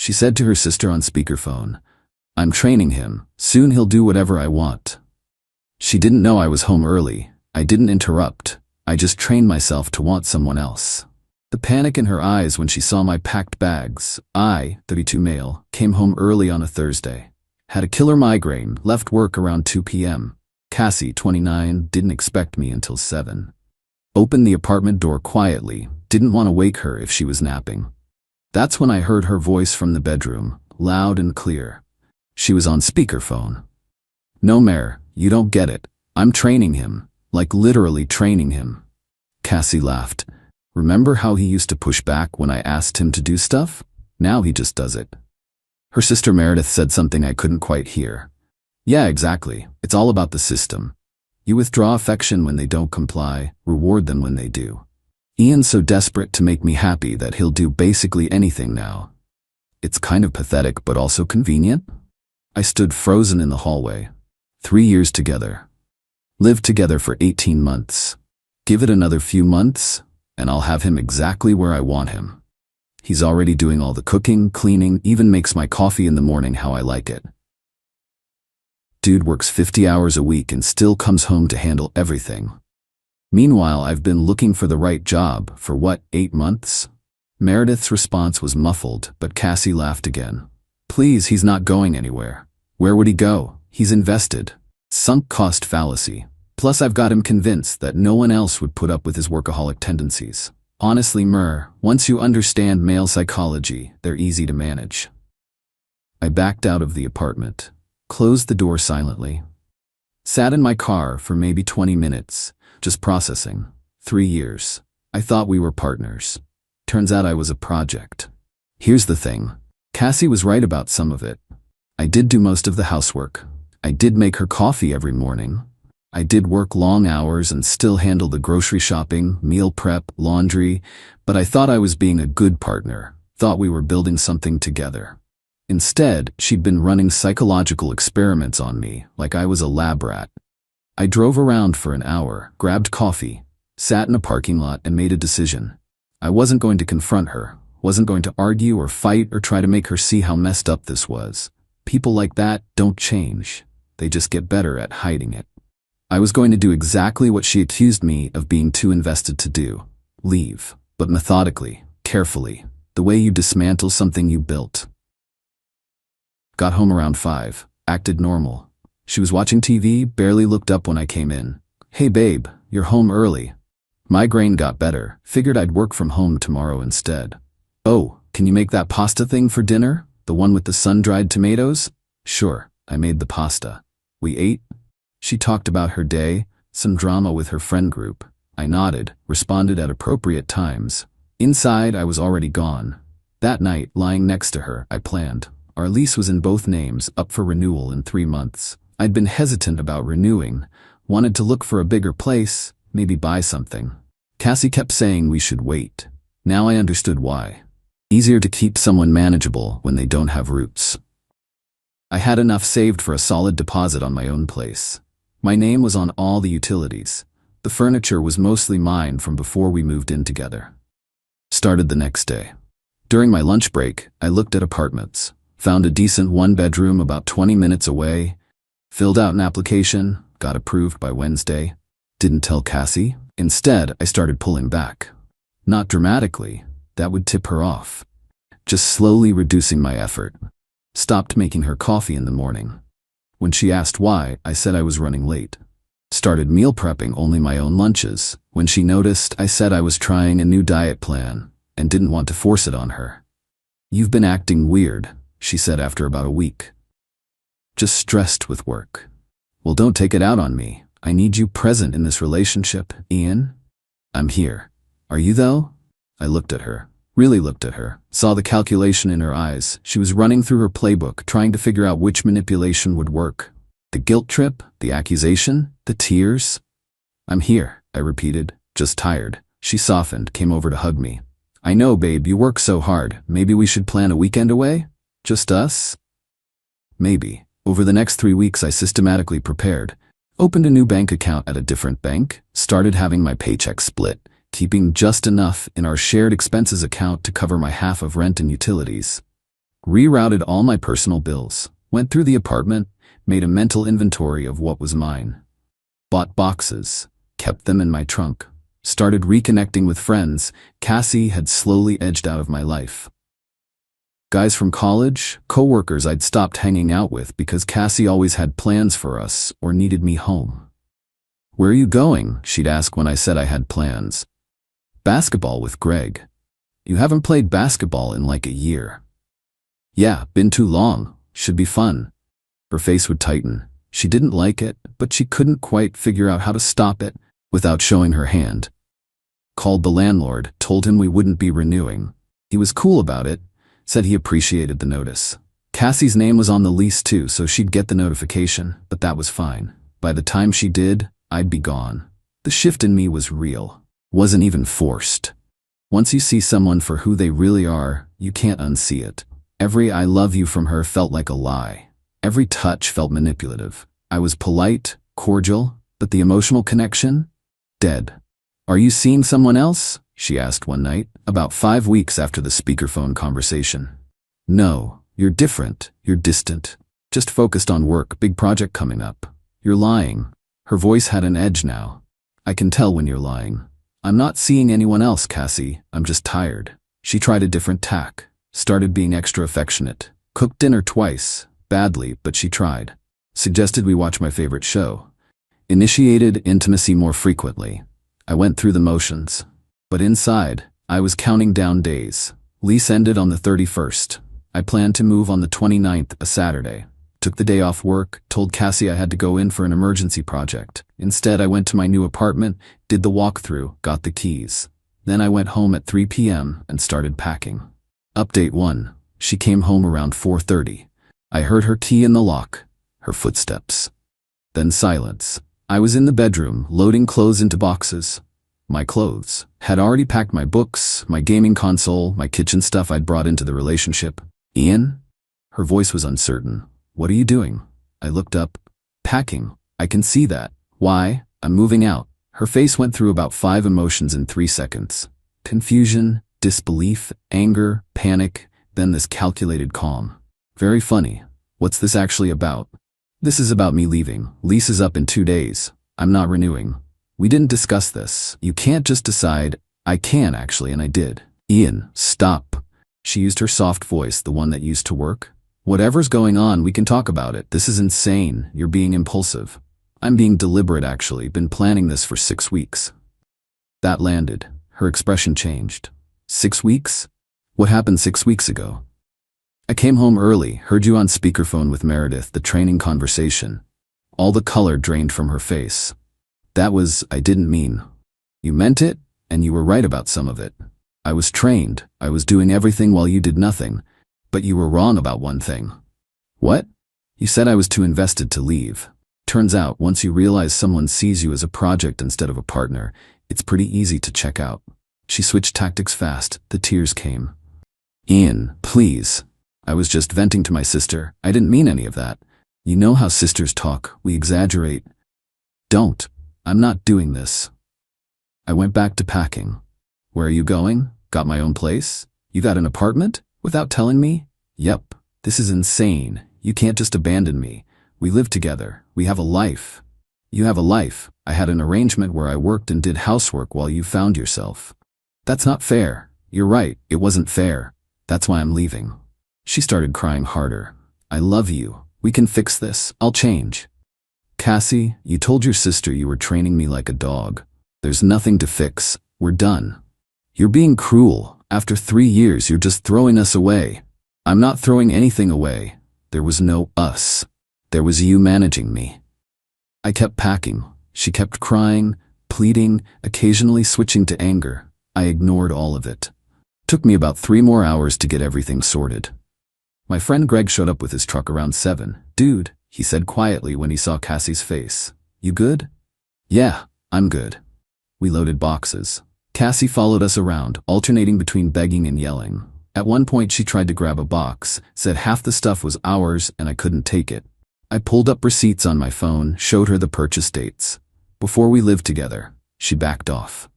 She said to her sister on speakerphone, "I'm training him. Soon he'll do whatever I want." She didn't know I was home early. I didn't interrupt. I just trained myself to want someone else. The panic in her eyes when she saw my packed bags. I, 32 male, came home early on a Thursday. Had a killer migraine, left work around 2 p.m. Cassie, 29, didn't expect me until 7. Opened the apartment door quietly, didn't want to wake her if she was napping. That's when I heard her voice from the bedroom, loud and clear. She was on speakerphone. "No, Mare, you don't get it. I'm training him, like literally training him." Cassie laughed. "Remember how he used to push back when I asked him to do stuff? Now he just does it." Her sister Meredith said something I couldn't quite hear. "Yeah, exactly. It's all about the system. You withdraw affection when they don't comply, reward them when they do. Ian's so desperate to make me happy that he'll do basically anything now. It's kind of pathetic but also convenient." I stood frozen in the hallway. 3 years together. Lived together for 18 months. Give it another few months, and I'll have him exactly where I want him. He's already doing all the cooking, cleaning, even makes my coffee in the morning how I like it. Dude works 50 hours a week and still comes home to handle everything. Meanwhile, I've been looking for the right job for 8 months? Meredith's response was muffled, but Cassie laughed again. "Please, he's not going anywhere. Where would he go? He's invested." Sunk cost fallacy. Plus I've got him convinced that no one else would put up with his workaholic tendencies. Honestly, once you understand male psychology, they're easy to manage. I backed out of the apartment, closed the door silently. Sat in my car for maybe 20 minutes, just processing. 3 years. I thought we were partners. Turns out I was a project. Here's the thing. Cassie was right about some of it. I did do most of the housework. I did make her coffee every morning. I did work long hours and still handle the grocery shopping, meal prep, laundry, but I thought I was being a good partner, thought we were building something together. Instead, she'd been running psychological experiments on me, like I was a lab rat. I drove around for an hour, grabbed coffee, sat in a parking lot and made a decision. I wasn't going to confront her, wasn't going to argue or fight or try to make her see how messed up this was. People like that don't change. They just get better at hiding it. I was going to do exactly what she accused me of being too invested to do. Leave, but methodically, carefully, the way you dismantle something you built. Got home around 5, acted normal. She was watching TV, barely looked up when I came in. "Hey babe, you're home early." Migraine got better, figured I'd work from home tomorrow instead. "Oh, can you make that pasta thing for dinner? The one with the sun-dried tomatoes?" "Sure." I made the pasta. We ate. She talked about her day, some drama with her friend group. I nodded, responded at appropriate times. Inside, I was already gone. That night, lying next to her, I planned. Our lease was in both names, up for renewal in 3 months. I'd been hesitant about renewing, wanted to look for a bigger place, maybe buy something. Cassie kept saying we should wait. Now I understood why. Easier to keep someone manageable when they don't have roots. I had enough saved for a solid deposit on my own place. My name was on all the utilities. The furniture was mostly mine from before we moved in together. Started the next day. During my lunch break, I looked at apartments. Found a decent 1-bedroom about 20 minutes away. Filled out an application, got approved by Wednesday. Didn't tell Cassie. Instead, I started pulling back. Not dramatically. That would tip her off. Just slowly reducing my effort. Stopped making her coffee in the morning. When she asked why, I said I was running late. Started meal prepping only my own lunches. When she noticed, I said I was trying a new diet plan and didn't want to force it on her. "You've been acting weird," she said after about a week. "Just stressed with work." "Well, don't take it out on me. I need you present in this relationship, Ian." "I'm here. Are you though?" I looked at her. Really looked at her, saw the calculation in her eyes. She was running through her playbook, trying to figure out which manipulation would work. The guilt trip, the accusation, the tears. "I'm here," I repeated, "just tired." She softened, came over to hug me. "I know, babe, you work so hard. Maybe we should plan a weekend away? Just us?" Maybe. Over the next 3 weeks, I systematically prepared. Opened a new bank account at a different bank, started having my paycheck split, keeping just enough in our shared expenses account to cover my half of rent and utilities. Rerouted all my personal bills, went through the apartment, made a mental inventory of what was mine. Bought boxes, kept them in my trunk. Started reconnecting with friends. Cassie had slowly edged out of my life. Guys from college, coworkers I'd stopped hanging out with because Cassie always had plans for us or needed me home. "Where are you going?" she'd ask when I said I had plans. "Basketball with Greg." "You haven't played basketball in like a year." "Yeah, been too long. Should be fun." Her face would tighten. She didn't like it, but she couldn't quite figure out how to stop it without showing her hand. Called the landlord, told him we wouldn't be renewing. He was cool about it, said he appreciated the notice. Cassie's name was on the lease too, so she'd get the notification, but that was fine. By the time she did, I'd be gone. The shift in me was real. Wasn't even forced. Once you see someone for who they really are, you can't unsee it. Every "I love you" from her felt like a lie. Every touch felt manipulative. I was polite, cordial, but the emotional connection? Dead. "Are you seeing someone else?" she asked one night, about 5 weeks after the speakerphone conversation. "No, you're different, you're distant. Just focused on work, big project coming up." "You're lying." Her voice had an edge now. "I can tell when you're lying." "I'm not seeing anyone else, Cassie, I'm just tired." She tried a different tack, started being extra affectionate. Cooked dinner twice, badly, but she tried. Suggested we watch my favorite show. Initiated intimacy more frequently. I went through the motions. But inside, I was counting down days. Lease ended on the 31st. I planned to move on the 29th, a Saturday. Took the day off work, told Cassie I had to go in for an emergency project. Instead, I went to my new apartment, did the walkthrough, got the keys. Then I went home at 3 p.m. and started packing. Update 1. She came home around 4:30. I heard her key in the lock, her footsteps. Then silence. I was in the bedroom, loading clothes into boxes. My clothes. Had already packed my books, my gaming console, my kitchen stuff I'd brought into the relationship. "Ian?" Her voice was uncertain. "What are you doing?" I looked up. "Packing. I can see that." "Why?" "I'm moving out." Her face went through about 5 emotions in 3 seconds. Confusion, disbelief, anger, panic, then this calculated calm. "Very funny. What's this actually about?" "This is about me leaving. Lease is up in 2 days. I'm not renewing." "We didn't discuss this. You can't just decide." "I can actually, and I did." "Ian, stop." She used her soft voice, the one that used to work. "Whatever's going on, we can talk about it. This is insane. You're being impulsive." "I'm being deliberate actually. Been planning this for 6 weeks." That landed. Her expression changed. 6 weeks? What happened 6 weeks ago? "I came home early, heard you on speakerphone with Meredith, the training conversation." All the color drained from her face. "That was, I didn't mean." "You meant it, and you were right about some of it. I was trained, I was doing everything while you did nothing, but you were wrong about one thing." "What?" "You said I was too invested to leave. Turns out, once you realize someone sees you as a project instead of a partner, it's pretty easy to check out." She switched tactics fast, the tears came. "Ian, please. I was just venting to my sister. I didn't mean any of that. You know how sisters talk, we exaggerate." "Don't. I'm not doing this." I went back to packing. "Where are you going? Got my own place? You got an apartment? Without telling me?" "Yep. This is insane. You can't just abandon me. We live together. We have a life." "You have a life. I had an arrangement where I worked and did housework while you found yourself." "That's not fair." "You're right. It wasn't fair. That's why I'm leaving." She started crying harder. "I love you. We can fix this. I'll change." "Cassie, you told your sister you were training me like a dog. There's nothing to fix. We're done." "You're being cruel. After 3 years, you're just throwing us away." "I'm not throwing anything away. There was no us. There was you managing me." I kept packing. She kept crying, pleading, occasionally switching to anger. I ignored all of it. Took me about 3 more hours to get everything sorted. My friend Greg showed up with his truck around 7. "Dude," he said quietly when he saw Cassie's face. "You good?" "Yeah, I'm good." We loaded boxes. Cassie followed us around, alternating between begging and yelling. At one point she tried to grab a box, said half the stuff was ours and I couldn't take it. I pulled up receipts on my phone, showed her the purchase dates. Before we lived together, she backed off.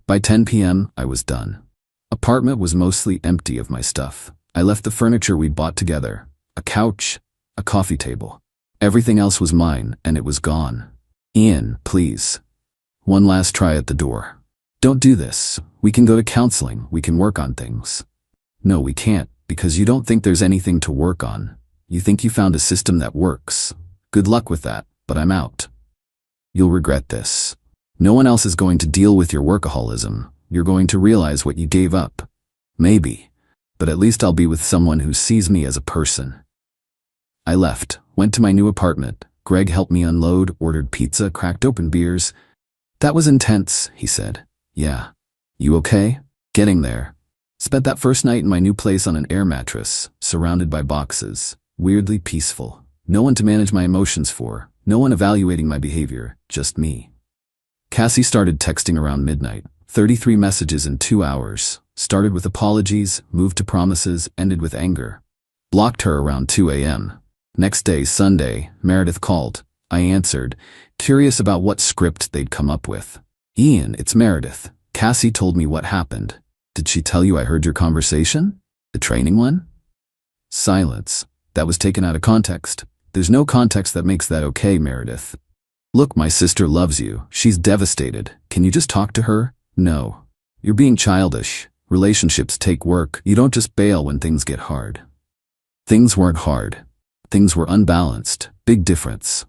By 10 p.m., I was done. Apartment was mostly empty of my stuff. I left the furniture we'd bought together. A couch, a coffee table. Everything else was mine, and it was gone. Ian, please. One last try at the door. Don't do this. We can go to counseling. We can work on things. No, we can't, because you don't think there's anything to work on. You think you found a system that works. Good luck with that, but I'm out. You'll regret this. No one else is going to deal with your workaholism. You're going to realize what you gave up. Maybe. But at least I'll be with someone who sees me as a person. I left, went to my new apartment. Greg helped me unload, ordered pizza, cracked open beers. That was intense, he said. Yeah. You okay? Getting there. Spent that first night in my new place on an air mattress, surrounded by boxes. Weirdly peaceful. No one to manage my emotions for. No one evaluating my behavior. Just me. Cassie started texting around midnight. 33 messages in 2 hours. Started with apologies, moved to promises, ended with anger. Blocked her around 2 a.m. Next day, Sunday, Meredith called. I answered, curious about what script they'd come up with. Ian, it's Meredith. Cassie told me what happened. Did she tell you I heard your conversation? The training one? Silence. That was taken out of context. There's no context that makes that okay, Meredith. Look, my sister loves you. She's devastated. Can you just talk to her? No. You're being childish. Relationships take work. You don't just bail when things get hard. Things weren't hard. Things were unbalanced. Big difference.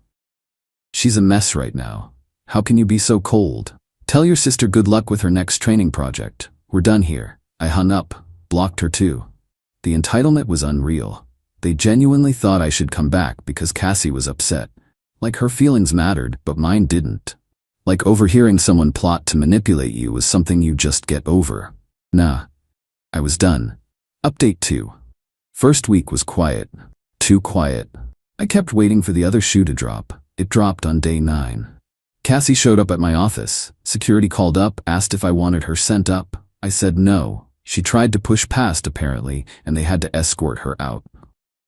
She's a mess right now. How can you be so cold? Tell your sister good luck with her next training project. We're done here. I hung up, blocked her too. The entitlement was unreal. They genuinely thought I should come back because Cassie was upset. Like her feelings mattered, but mine didn't. Like overhearing someone plot to manipulate you was something you just get over. Nah. I was done. Update 2. First week was quiet. Too quiet. I kept waiting for the other shoe to drop. It dropped on day 9. Cassie showed up at my office. Security called up, asked if I wanted her sent up. I said no. She tried to push past, apparently, and they had to escort her out.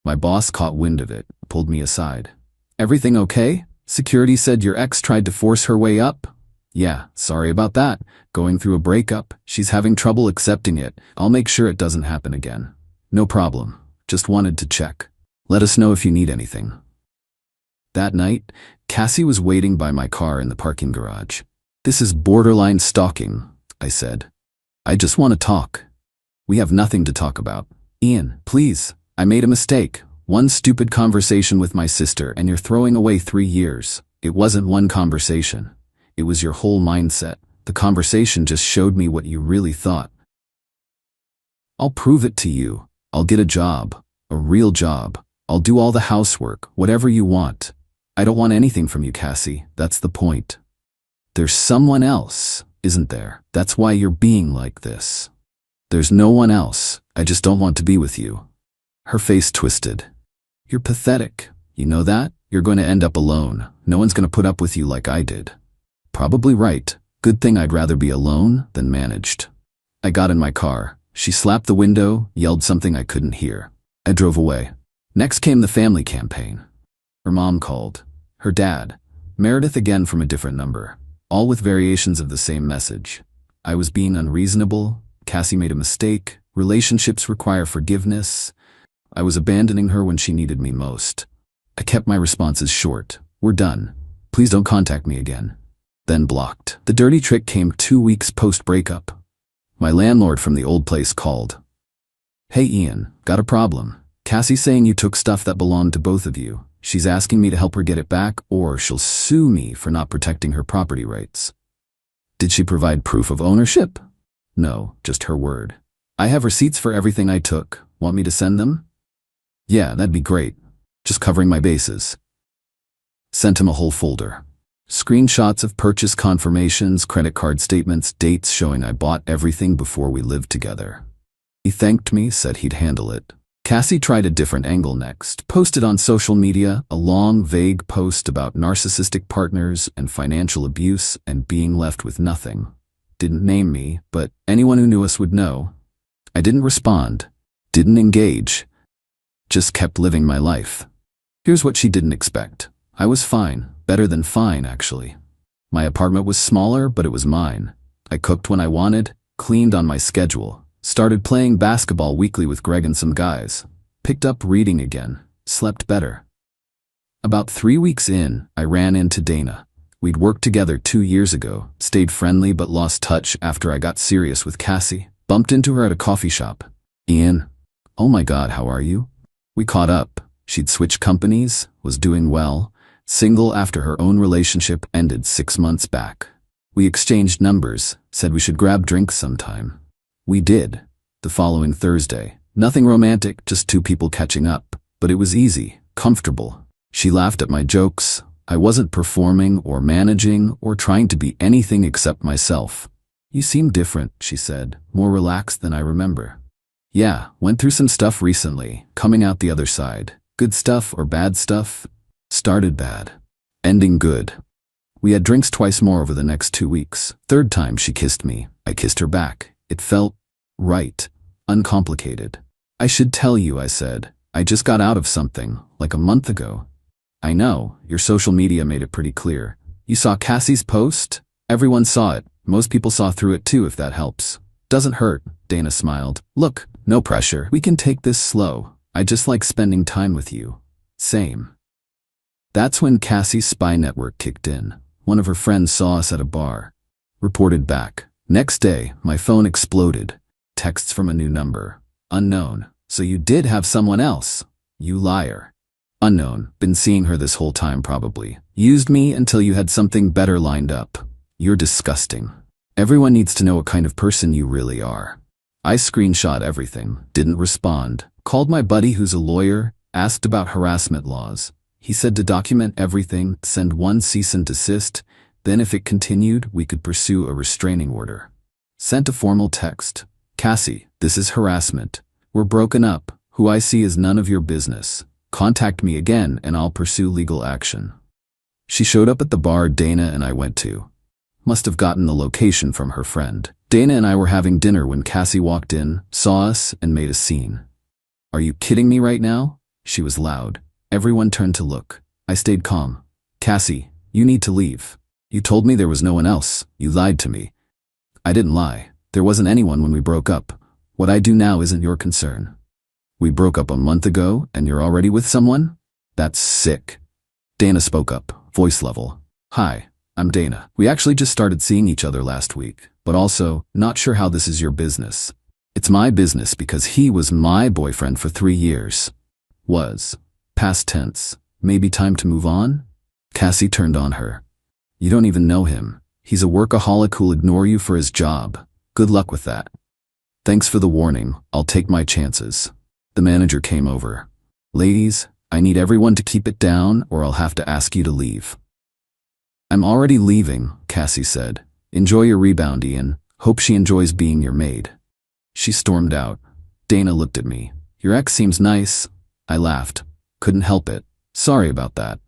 My boss caught wind of it, pulled me aside. Everything okay? Security said your ex tried to force her way up? Yeah, sorry about that. Going through a breakup. She's having trouble accepting it. I'll make sure it doesn't happen again. No problem. Just wanted to check. Let us know if you need anything. That night, Cassie was waiting by my car in the parking garage. This is borderline stalking, I said. I just want to talk. We have nothing to talk about. Ian, please. I made a mistake. One stupid conversation with my sister and you're throwing away 3 years. It wasn't one conversation. It was your whole mindset. The conversation just showed me what you really thought. I'll prove it to you. I'll get a job. A real job. I'll do all the housework, whatever you want. I don't want anything from you, Cassie. That's the point. There's someone else, isn't there? That's why you're being like this. There's no one else. I just don't want to be with you. Her face twisted. You're pathetic. You know that? You're going to end up alone. No one's going to put up with you like I did. Probably right. Good thing I'd rather be alone than managed. I got in my car. She slapped the window, yelled something I couldn't hear. I drove away. Next came the family campaign. Her mom called. Her dad. Meredith again from a different number. All with variations of the same message. I was being unreasonable. Cassie made a mistake. Relationships require forgiveness. I was abandoning her when she needed me most. I kept my responses short. We're done. Please don't contact me again. Then blocked. The dirty trick came 2 weeks post-breakup. My landlord from the old place called. Hey Ian, got a problem. Cassie's saying you took stuff that belonged to both of you. She's asking me to help her get it back or she'll sue me for not protecting her property rights. Did she provide proof of ownership? No, just her word. I have receipts for everything I took. Want me to send them? Yeah, that'd be great. Just covering my bases. Sent him a whole folder. Screenshots of purchase confirmations, credit card statements, dates showing I bought everything before we lived together. He thanked me, said he'd handle it. Cassie tried a different angle next. Posted on social media a long, vague post about narcissistic partners and financial abuse and being left with nothing. Didn't name me, but anyone who knew us would know. I didn't respond. Didn't engage. Just kept living my life. Here's what she didn't expect. I was fine. Better than fine, actually. My apartment was smaller, but it was mine. I cooked when I wanted, cleaned on my schedule. Started playing basketball weekly with Greg and some guys. Picked up reading again. Slept better. About 3 weeks in, I ran into Dana. We'd worked together 2 years ago, stayed friendly but lost touch after I got serious with Cassie. Bumped into her at a coffee shop. Ian. Oh my God, how are you? We caught up. She'd switched companies, was doing well, single after her own relationship ended 6 months back. We exchanged numbers, said we should grab drinks sometime. We did. The following Thursday. Nothing romantic, just two people catching up. But it was easy, comfortable. She laughed at my jokes. I wasn't performing or managing or trying to be anything except myself. You seem different, she said, more relaxed than I remember. Yeah, went through some stuff recently, coming out the other side. Good stuff or bad stuff? Started bad. Ending good. We had drinks twice more over the next 2 weeks. Third time she kissed me. I kissed her back. It felt right. Uncomplicated. I should tell you, I said. I just got out of something, like a month ago. I know, your social media made it pretty clear. You saw Cassie's post? Everyone saw it. Most people saw through it too, if that helps. Doesn't hurt, Dana smiled. Look, no pressure. We can take this slow. I just like spending time with you. Same. That's when Cassie's spy network kicked in. One of her friends saw us at a bar. Reported back. Next day, my phone exploded. Texts from a new number. Unknown. So you did have someone else. You liar. Unknown. Been seeing her this whole time probably. Used me until you had something better lined up. You're disgusting. Everyone needs to know what kind of person you really are. I screenshot everything. Didn't respond. Called my buddy who's a lawyer. Asked about harassment laws. He said to document everything, send one cease and desist, then if it continued, we could pursue a restraining order. Sent a formal text. Cassie, this is harassment. We're broken up. Who I see is none of your business. Contact me again and I'll pursue legal action. She showed up at the bar Dana and I went to. Must have gotten the location from her friend. Dana and I were having dinner when Cassie walked in, saw us, and made a scene. Are you kidding me right now? She was loud. Everyone turned to look. I stayed calm. Cassie, you need to leave. You told me there was no one else. You lied to me. I didn't lie. There wasn't anyone when we broke up. What I do now isn't your concern. We broke up a month ago and you're already with someone? That's sick. Dana spoke up, voice level. Hi, I'm Dana. We actually just started seeing each other last week, but also, not sure how this is your business. It's my business because he was my boyfriend for 3 years. Was. Past tense. Maybe time to move on? Cassie turned on her. You don't even know him. He's a workaholic who'll ignore you for his job. Good luck with that. Thanks for the warning. I'll take my chances. The manager came over. Ladies, I need everyone to keep it down or I'll have to ask you to leave. I'm already leaving, Cassie said. Enjoy your rebound, Ian. Hope she enjoys being your maid. She stormed out. Dana looked at me. Your ex seems nice. I laughed. Couldn't help it. Sorry about that.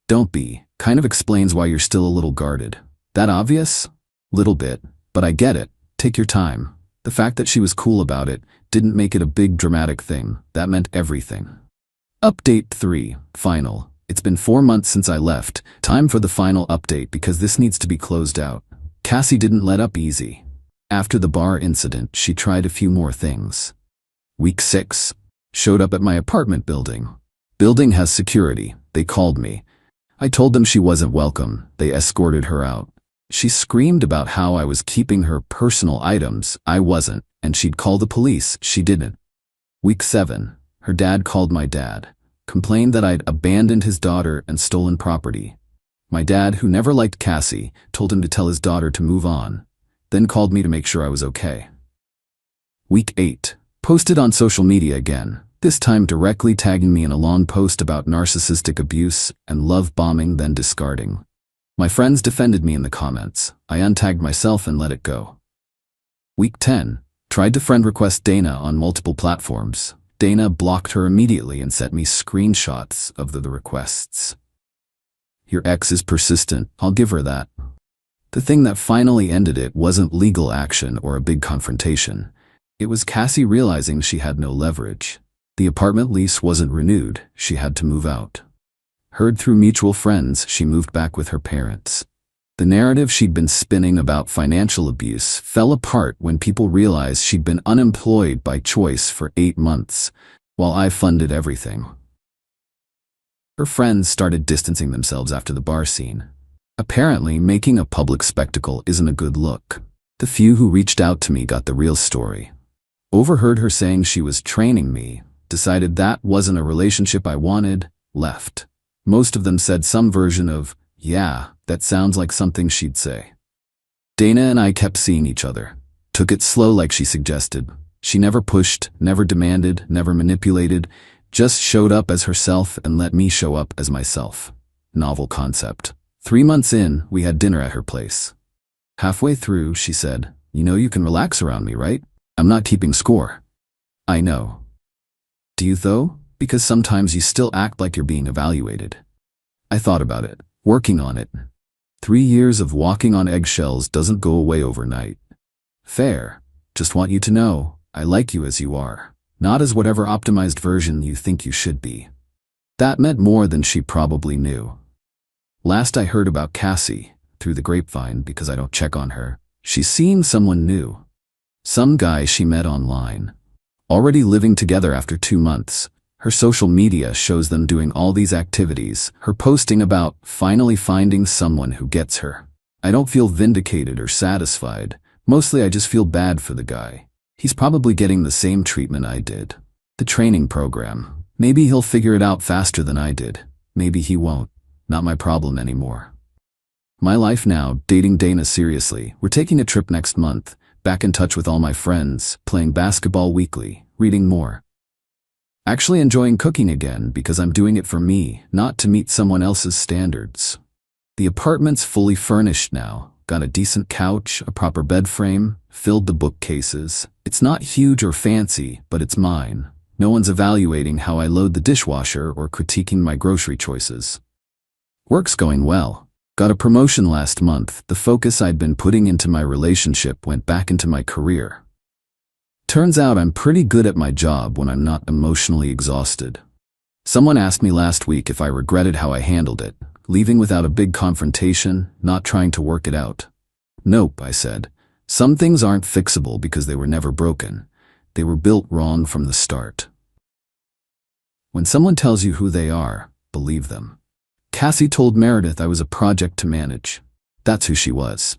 Don't be. Kind of explains why you're still a little guarded. That obvious? Little bit. But I get it. Take your time. The fact that she was cool about it didn't make it a big dramatic thing. That meant everything. Update 3. Final. It's been 4 months since I left. Time for the final update because this needs to be closed out. Cassie didn't let up easy. After the bar incident, she tried a few more things. Week 6. Showed up at my apartment building. Building has security. They called me. I told them she wasn't welcome. They escorted her out. She screamed about how I was keeping her personal items. I wasn't, and she'd call the police. She didn't. Week 7. Her dad called my dad. Complained that I'd abandoned his daughter and stolen property. My dad, who never liked Cassie, told him to tell his daughter to move on. Then called me to make sure I was okay. Week 8. Posted on social media again. This time directly tagging me in a long post about narcissistic abuse and love bombing, then discarding. My friends defended me in the comments. I untagged myself and let it go. Week 10. Tried to friend request Dana on multiple platforms. Dana blocked her immediately and sent me screenshots of the requests. Your ex is persistent. I'll give her that. The thing that finally ended it wasn't legal action or a big confrontation. It was Cassie realizing she had no leverage. The apartment lease wasn't renewed. She had to move out. Heard through mutual friends, she moved back with her parents. The narrative she'd been spinning about financial abuse fell apart when people realized she'd been unemployed by choice for 8 months, while I funded everything. Her friends started distancing themselves after the bar scene. Apparently, making a public spectacle isn't a good look. The few who reached out to me got the real story. Overheard her saying she was training me, decided that wasn't a relationship I wanted, left. Most of them said some version of, "Yeah, that sounds like something she'd say." Dana and I kept seeing each other. Took it slow like she suggested. She never pushed, never demanded, never manipulated, just showed up as herself and let me show up as myself. Novel concept. 3 months in, we had dinner at her place. Halfway through, she said, "You know you can relax around me, right? I'm not keeping score." I know. Do you though? Because sometimes you still act like you're being evaluated. I thought about it, working on it. 3 years of walking on eggshells doesn't go away overnight. Fair. Just want you to know, I like you as you are, not as whatever optimized version you think you should be. That meant more than she probably knew. Last I heard about Cassie, through the grapevine because I don't check on her, she's seeing someone new. Some guy she met online. Already living together after 2 months. Her social media shows them doing all these activities, her posting about finally finding someone who gets her. I don't feel vindicated or satisfied. Mostly I just feel bad for the guy. He's probably getting the same treatment I did. The training program. Maybe he'll figure it out faster than I did. Maybe he won't. Not my problem anymore. My life now, dating Dana seriously. We're taking a trip next month. Back in touch with all my friends, playing basketball weekly, reading more. Actually enjoying cooking again because I'm doing it for me, not to meet someone else's standards. The apartment's fully furnished now. Got a decent couch, a proper bed frame, filled the bookcases. It's not huge or fancy, but it's mine. No one's evaluating how I load the dishwasher or critiquing my grocery choices. Work's going well. Got a promotion last month. The focus I'd been putting into my relationship went back into my career. Turns out I'm pretty good at my job when I'm not emotionally exhausted. Someone asked me last week if I regretted how I handled it, leaving without a big confrontation, not trying to work it out. Nope, I said. Some things aren't fixable because they were never broken. They were built wrong from the start. When someone tells you who they are, believe them. Cassie told Meredith I was a project to manage. That's who she was.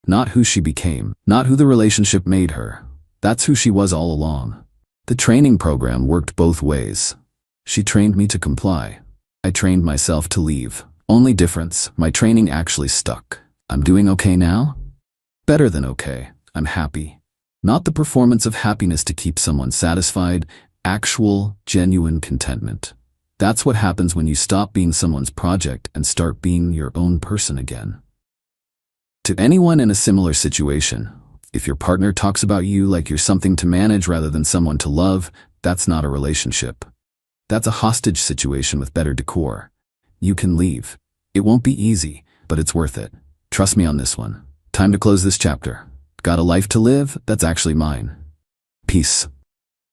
Not who she became, not who the relationship made her. That's who she was all along. The training program worked both ways. She trained me to comply. I trained myself to leave. Only difference, my training actually stuck. I'm doing okay now? Better than okay. I'm happy. Not the performance of happiness to keep someone satisfied, actual, genuine contentment. That's what happens when you stop being someone's project and start being your own person again. To anyone in a similar situation, if your partner talks about you like you're something to manage rather than someone to love, that's not a relationship. That's a hostage situation with better decor. You can leave. It won't be easy, but it's worth it. Trust me on this one. Time to close this chapter. Got a life to live? That's actually mine. Peace.